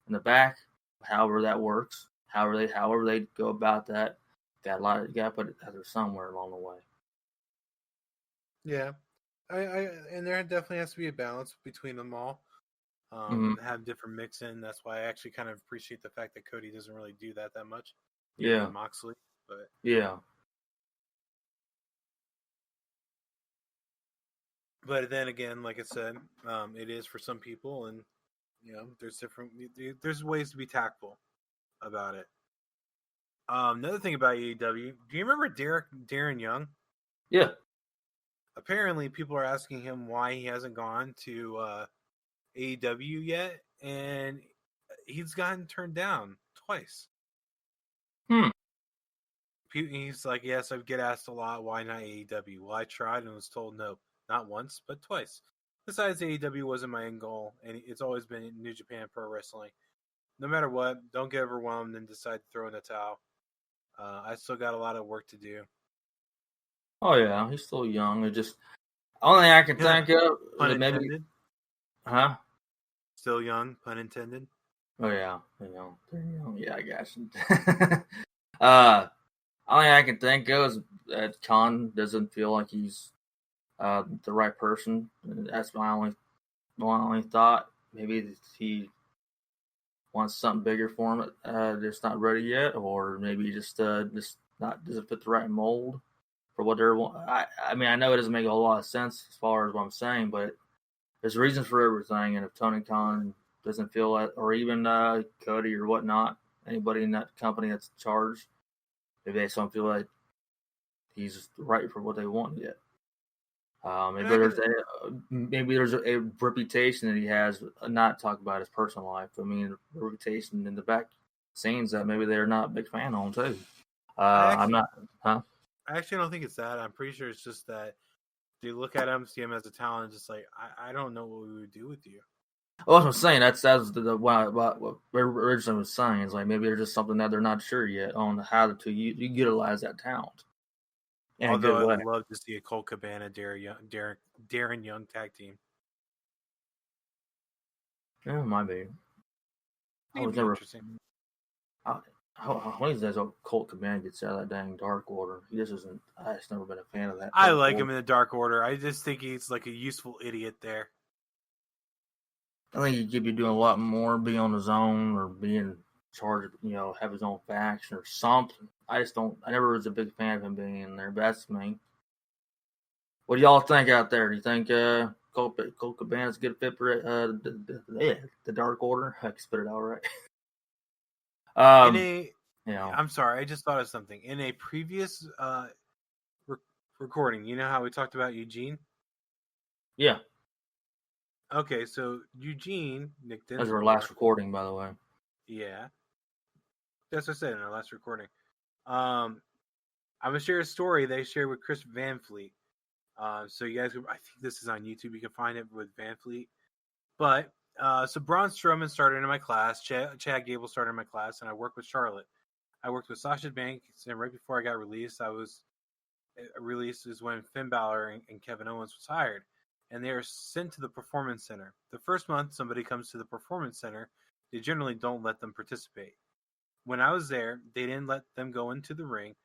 in the back. However that works, however they go about that, you got to put it there somewhere along the way. Yeah, and there definitely has to be a balance between them all. And have different mix in. That's why I actually kind of appreciate the fact that Cody doesn't really do that much. Yeah, Moxley, but yeah. But then again, like I said, it is for some people, and there's ways to be tactful about it. Another thing about AEW, do you remember Darren Young? Yeah. Apparently, people are asking him why he hasn't gone to AEW yet, and he's gotten turned down twice. He's like, yes, I get asked a lot, why not AEW? Well, I tried and was told no, not once, but twice. Besides, AEW wasn't my end goal, and it's always been New Japan Pro Wrestling. No matter what, don't get overwhelmed and decide to throw in the towel. I still got a lot of work to do. Oh yeah, he's still young. It just only thing I can think of pun is maybe, intended. huh? Still young, pun intended. Oh yeah, young. Yeah, I guess. Only I can think of is that Khan doesn't feel like he's the right person. That's my only thought. Maybe he wants something bigger for him. Just not ready yet, or maybe just not doesn't fit the right mold for what they're. I mean, I know it doesn't make a whole lot of sense as far as what I'm saying, but there's reasons for everything. And if Tony Khan doesn't feel that, or even Cody or whatnot, anybody in that company that's charged, maybe they don't feel like he's right for what they want yet. Maybe there's a reputation that he has, not talk about his personal life. I mean, a reputation in the back scenes that maybe they're not a big fan on too. I'm not, huh? I actually don't think it's that. I'm pretty sure it's just that they look at him, see him as a talent, just like, I don't know what we would do with you. Well, what I'm saying, that's what originally was saying. Is like maybe there's just something that they're not sure yet on how to utilize that talent. Although I'd love to see a Colt Cabana, Darren Young tag team. Yeah, it might be. I was never interesting. How is that Colt Cabana gets out of that dang Dark Order? He just isn't. I've just never been a fan of that. I like him in the Dark Order. I just think he's like a useful idiot there. I think he could be doing a lot more, be on his own, or be in charge of, have his own faction or something. I never was a big fan of him being in there, but that's me. What do y'all think out there? Do you think Colt Cabana's a good fit for the Dark Order? I can spit it out right. I'm sorry, I just thought of something. In a previous recording, you know how we talked about Eugene? Yeah. Okay, so Eugene, Nick Dinsmore. That was our last recording, by the way. Yeah. That's what I said in our last recording. I'm going to share a story they shared with Chris Van Fleet. So you guys, I think this is on YouTube. You can find it with Van Fleet. But, so Braun Strowman started in my class. Chad Gable started in my class, and I worked with Charlotte. I worked with Sasha Banks, and right before I got released, is when Finn Balor and Kevin Owens was hired. And they are sent to the Performance Center. The first month somebody comes to the Performance Center, they generally don't let them participate. When I was there, they didn't let them go into the ring.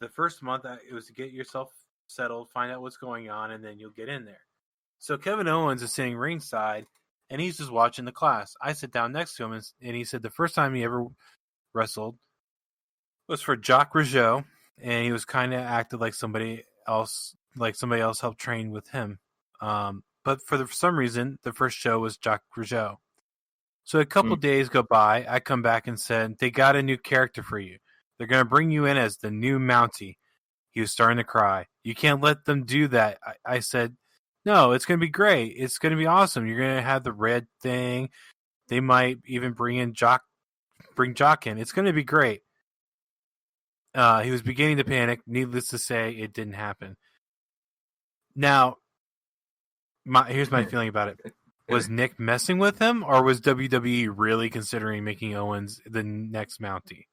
The first month, it was to get yourself settled, find out what's going on, and then you'll get in there. So Kevin Owens is sitting ringside, and he's just watching the class. I sit down next to him, and he said the first time he ever wrestled was for Jacques Rougeau, and he was kind of acted like somebody else helped train with him. But for some reason, the first show was Jacques Rougeau. So a couple days go by. I come back and said, they got a new character for you. They're going to bring you in as the new Mountie. He was starting to cry. You can't let them do that. I said, no, it's going to be great. It's going to be awesome. You're going to have the red thing. They might even bring Jock in. It's going to be great. He was beginning to panic. Needless to say, it didn't happen. Now, here's my feeling about it. Was Nick messing with him, or was WWE really considering making Owens the next Mountie?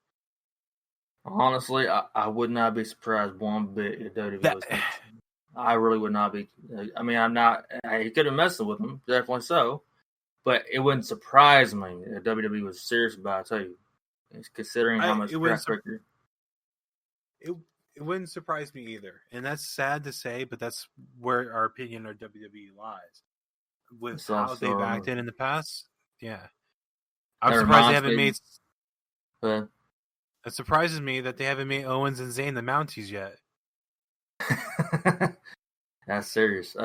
Honestly, I would not be surprised one bit if WWE was. I really would not be. I mean, I'm not. He could have messed with him, definitely so. but it wouldn't surprise me if WWE was serious about it. I tell you, considering how much track record. It wouldn't surprise me either, and that's sad to say, but that's where our opinion of WWE lies. With how they've acted in the past, yeah, I'm surprised they haven't made. It surprises me that they haven't made Owens and Zayn the Mounties yet. That's serious.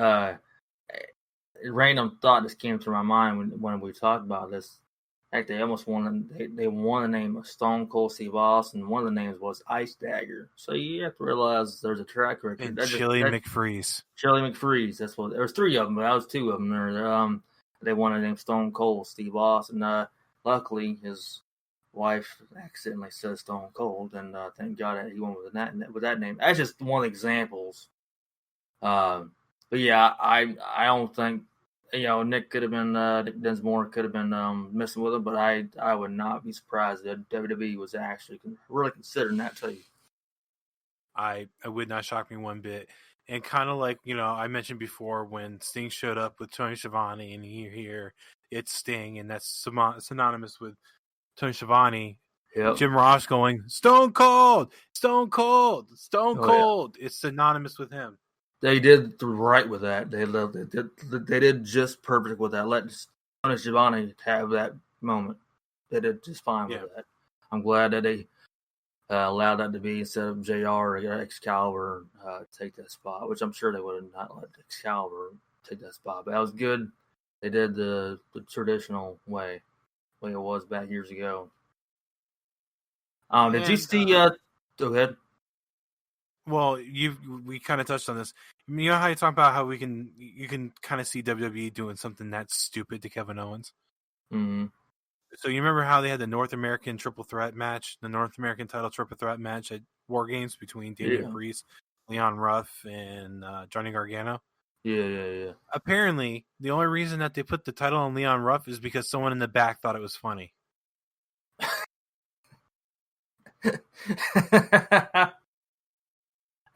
Random thought just came to my mind when we talked about this. Heck, they almost won. They won the name of Stone Cold Steve Austin. One of the names was Ice Dagger. So you have to realize there's a track record. And Chili McFreeze. Chili McFreeze. That's what. There was 3 of them, but that was 2 of them. They won the name Stone Cold Steve Austin. Luckily, his wife accidentally said Stone Cold, and thank God that he went with that name. That's just one of the examples. But yeah, I don't think. Nick could have been Nick Dinsmore could have been messing with him, but I would not be surprised that WWE was actually really considering that too. I would not shock me one bit. And kind of like, I mentioned before when Sting showed up with Tony Schiavone and here it's Sting, and that's synonymous with Tony Schiavone. Yep. Jim Ross going, Stone Cold, Stone Cold, Stone Cold. Yeah. It's synonymous with him. They did right with that. They did just perfect with that. Let Tony Schiavone have that moment. They did just fine with that. I'm glad that they allowed that to be instead of JR or Excalibur take that spot, which I'm sure they would have not let Excalibur take that spot. But that was good. They did the traditional way, like it was back years ago. Did you see? Go ahead. Well, we kind of touched on this. You know how you talk about how you can kind of see WWE doing something that's stupid to Kevin Owens. Mm-hmm. So you remember how they had the North American Triple Threat match, the North American Title Triple Threat match at War Games between Damian Priest, Leon Ruff, and Johnny Gargano? Yeah. Apparently, the only reason that they put the title on Leon Ruff is because someone in the back thought it was funny.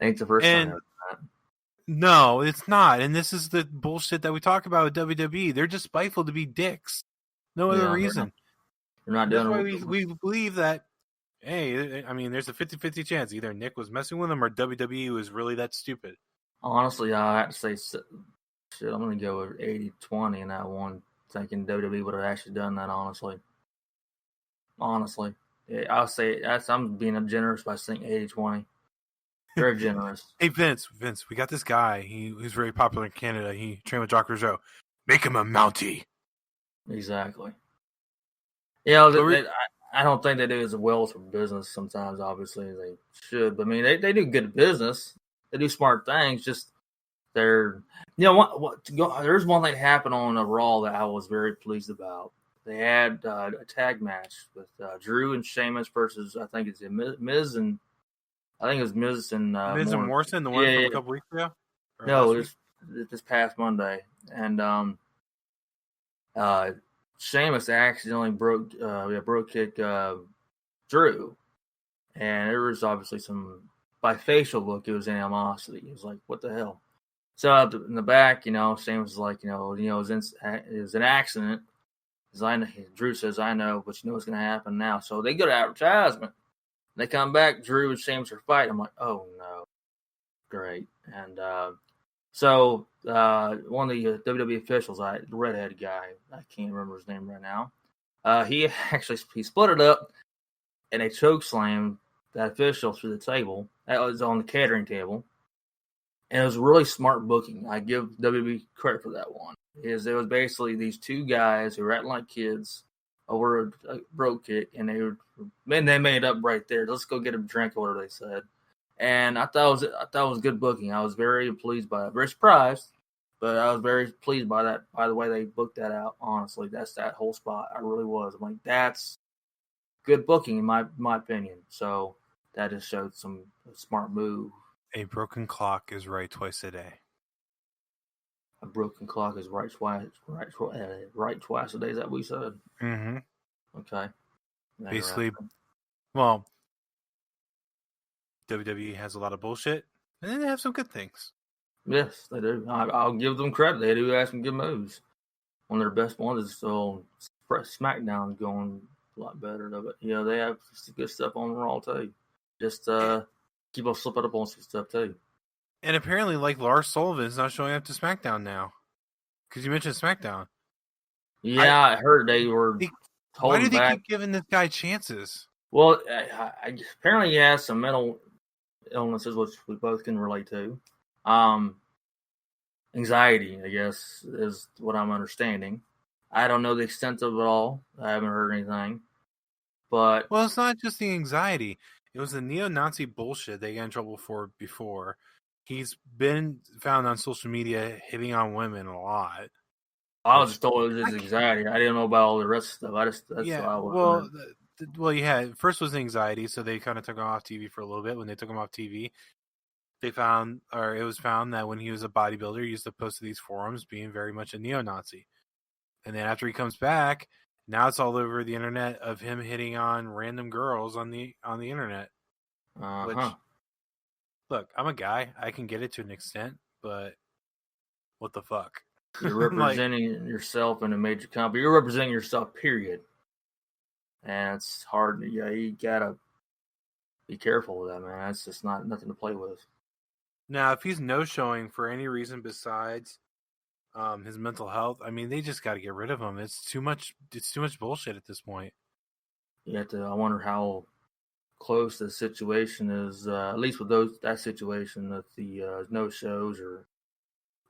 Ain't the first time. No, it's not. And this is the bullshit that we talk about with WWE. They're just spiteful to be dicks. No other reason. They're not doing That's why we believe that, hey, I mean, there's a 50-50 chance. Either Nick was messing with him or WWE was really that stupid. Honestly, I have to say, shit, I'm going to go with 80-20 in that one, thinking WWE would have actually done that, honestly. I'll say, I'm being generous by saying 80-20. Very generous. Hey, Vince, we got this guy. He's very popular in Canada. He trained with Jacques Rougeau. Make him a Mountie. Exactly. Yeah, I don't think they do as well for business sometimes, obviously, as they should. But, I mean, they do good business. They do smart things. Just they're, there's one thing that happened on a Raw that I was very pleased about. They had a tag match with Drew and Sheamus versus, I think it's Miz and Miz and Morrison, the one from a couple weeks ago? No, this past Monday. And Sheamus accidentally broke kick Drew. And there was obviously by facial look, it was animosity. It was like, what the hell? So in the back, Sheamus was like, it was an accident. Drew says, I know, but you know what's going to happen now. So they go to advertisement. They come back, Drew and Sheamus are fighting. I'm like, oh no, great. And so one of the WWE officials, the redhead guy, I can't remember his name right now. He split it up, and they choke slammed that official through the table. That was on the catering table, and it was really smart booking. I give WWE credit for that one. It was basically these 2 guys who were acting like kids over a brogue kick, and they made it up right there. Let's go get a drink, or whatever they said. And I thought it was good booking. I was very pleased by it. Very surprised, but I was very pleased by that. By the way they booked that out, honestly, that whole spot. I really was. I'm like, that's good booking in my opinion. So that just showed some smart move. A broken clock is right twice a day. A broken clock is right twice a day. Is that what we said? Mm-hmm. Okay. Basically, well, WWE has a lot of bullshit, and then they have some good things. Yes, they do. I'll give them credit. They do have some good moves. one of their best ones is still SmackDown going a lot better. But they have some good stuff on Raw too. Just keep on slipping up on some stuff too. And apparently, like Lars Sullivan is not showing up to SmackDown now because you mentioned SmackDown. Yeah, I heard they were why do they back. keep giving this guy chances? Well, apparently he has some mental illnesses, which we both can relate to. Anxiety, I guess, is what I'm understanding. I don't know the extent of it all. I haven't heard anything. But well, it's not just the anxiety. It was the neo-Nazi bullshit they got in trouble for before. He's been found on social media hitting on women a lot. I was just told it was his anxiety. I didn't know about all the rest of stuff. That's yeah. all First was anxiety, so they kind of took him off TV for a little bit. When they took him off TV, it was found that when he was a bodybuilder, he used to post to these forums being very much a neo-Nazi. And then after he comes back, now it's all over the internet of him hitting on random girls on the internet. Which, look, I'm a guy. I can get it to an extent, but what the fuck? You're representing yourself in a major company. You're representing yourself, period. And it's hard. Yeah, you gotta be careful with that, man. That's just nothing to play with. Now, if he's no-showing for any reason besides his mental health, I mean, they just got to get rid of him. It's too much. It's too much bullshit at this point. You have to. I wonder how close the situation is. At least with that situation, with the no shows or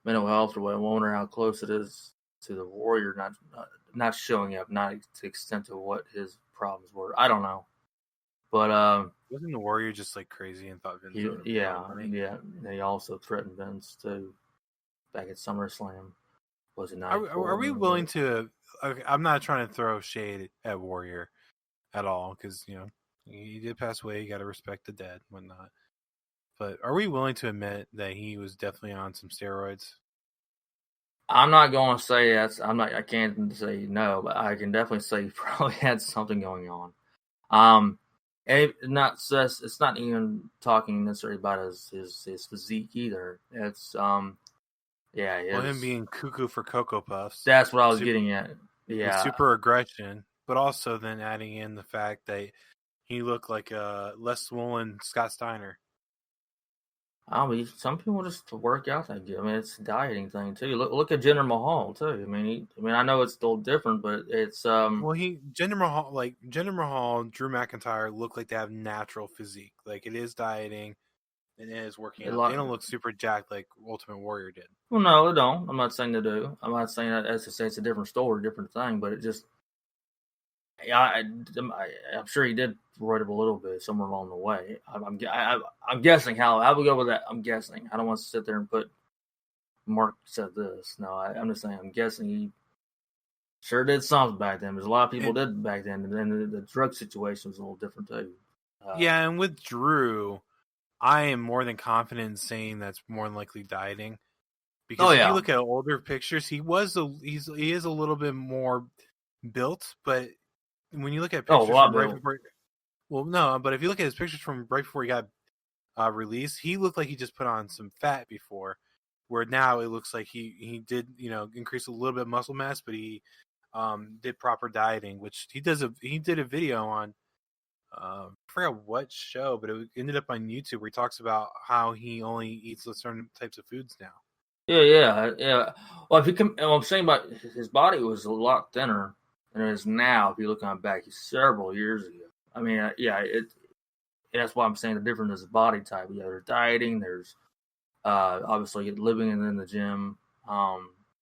mental health or what. I wonder how close it is to the Warrior not showing up, not to the extent of what his problems were. I don't know, but wasn't the Warrior just like crazy and thought Vince? Yeah. They also threatened Vince too back at SummerSlam. Was it not? Are we willing to? I'm not trying to throw shade at Warrior at all because he did pass away. You got to respect the dead, whatnot. But are we willing to admit that he was definitely on some steroids? I'm not going to say that's. I can't say no, but I can definitely say he probably had something going on. And it's not even talking necessarily about his physique either. It's him being cuckoo for Cocoa Puffs. That's what I was getting at. Yeah, super aggression, but also then adding in the fact that he looked like a less swollen Scott Steiner. I mean, some people just work out. I mean, it's a dieting thing too. Look at Jinder Mahal too. I mean, I know it's still different, but it's Jinder Mahal, Drew McIntyre look like they have natural physique. Like it is dieting, and it is working out. They don't look super jacked like Ultimate Warrior did. Well, no, they don't. I'm not saying they do. I'm not saying that as to say it's a different story, different thing, but it just. Yeah, I'm sure he did roid up a little bit somewhere along the way. I'm guessing how I would go with that. I'm guessing. I don't want to sit there and put Mark said this. No, I'm just saying. I'm guessing he sure did something back then. There's a lot of people did back then, and then the drug situation was a little different too. And with Drew, I am more than confident in saying that's more than likely dieting. Because if you look at older pictures, he is a little bit more built, but when you look at pictures from right before, but if you look at his pictures from right before he got released, he looked like he just put on some fat before. Where now it looks like he did increase a little bit of muscle mass, but he did proper dieting, which he did a video on. I forgot what show, but it ended up on YouTube where he talks about how he only eats certain types of foods now. Yeah. Well, I'm saying about his body was a lot thinner than it is now. If you look on back several years ago, I mean, that's why I'm saying the difference is the body type. Yeah, there's dieting, there's obviously living in the gym,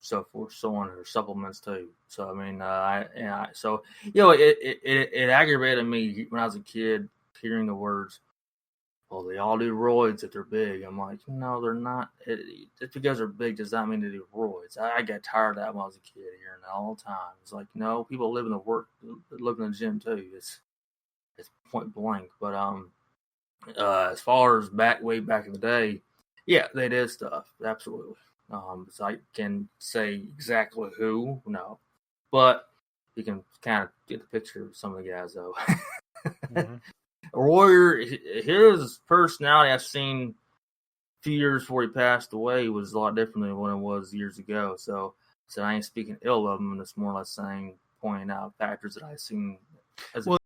so forth, so on. There's supplements too. So I mean, it aggravated me when I was a kid hearing the words, well, they all do roids if they're big. I'm like, no, they're not. Just because they're big does not mean they do roids. I got tired of that when I was a kid, hearing that all the time. It's like, no, people live in the gym too. It's point blank. But as far as way back in the day, yeah, they did stuff, absolutely. So I can say exactly who, no, but you can kind of get the picture of some of the guys though. Mm-hmm. Warrior, his personality I've seen a few years before he passed away was a lot different than what it was years ago. So So I ain't speaking ill of him. It's more or less saying, pointing out factors that I've seen as Well,